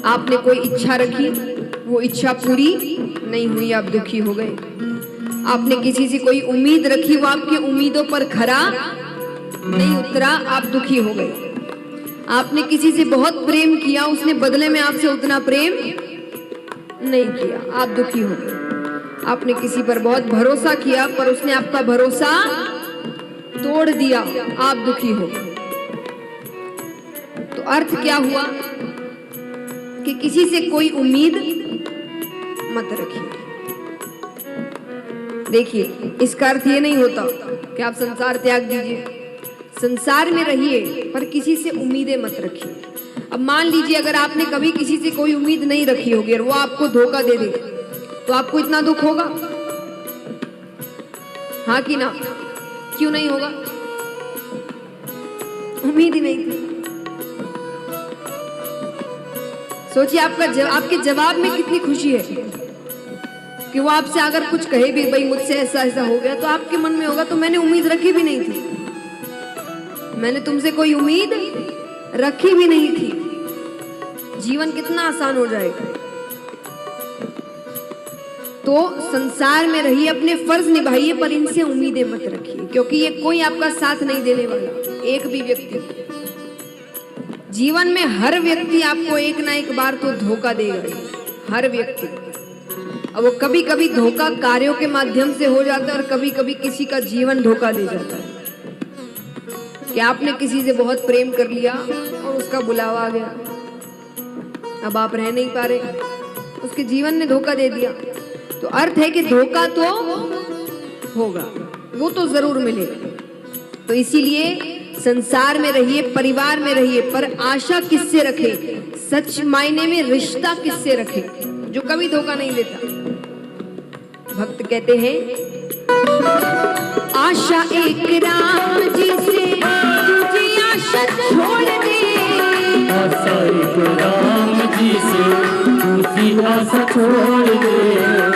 आपने कोई इच्छा रखी, वो इच्छा पूरी नहीं हुई, आप दुखी हो गए। आपने किसी से कोई उम्मीद रखी, वो आपकी उम्मीदों पर खरा नहीं उतरा, आप दुखी हो गए। आपने किसी से बहुत प्रेम किया, उसने बदले में आपसे उतना प्रेम नहीं किया, आप दुखी हो गए। आपने किसी पर बहुत भरोसा किया, पर उसने आपका भरोसा तोड़ दिया, आप दुखी हो गए। तो अर्थ क्या हुआ कि किसी से कोई उम्मीद मत रखिए। देखिए, इसका अर्थ ये नहीं होता कि आप संसार त्याग दीजिए, संसार में रहिए पर किसी से उम्मीदें मत रखिए। अब मान लीजिए अगर आपने कभी किसी से कोई उम्मीद नहीं रखी होगी और वो आपको धोखा दे दे, तो आपको इतना दुख होगा? हाँ कि ना? क्यों नहीं होगा? उम्मीद ही नहीं थी। सोचिए आपके जवाब में कितनी खुशी है कि वो आपसे अगर कुछ कहे भी, भाई मुझसे ऐसा ऐसा हो गया, तो आपके मन में होगा तो मैंने उम्मीद रखी भी नहीं थी, मैंने तुमसे कोई उम्मीद रखी भी नहीं थी। जीवन कितना आसान हो जाएगा। तो संसार में रहिए, अपने फर्ज निभाइए, पर इनसे उम्मीदें मत रखिए, क्योंकि ये कोई आपका साथ नहीं देने वाला। एक भी व्यक्ति, जीवन में हर व्यक्ति आपको एक ना एक बार तो धोखा देगा, हर व्यक्ति। अब वो कभी कभी धोखा कार्यों के माध्यम से हो जाता है, और कभी कभी किसी का जीवन धोखा दे जाता है कि आपने किसी से बहुत प्रेम कर लिया और उसका बुलावा आ गया, अब आप रह नहीं पा रहे, उसके जीवन ने धोखा दे दिया। तो अर्थ है कि धोखा तो होगा, वो तो जरूर मिलेगा। तो इसीलिए संसार में रहिए, परिवार में रहिए, पर आशा किससे रखे? सच मायने में रिश्ता किससे रखे? जो कभी धोखा नहीं देता। भक्त कहते हैं, आशा एक राम जी से, तुझे आशा छोड़ दे, आशा एक राम जी से, तुझे आशा छोड़ दे।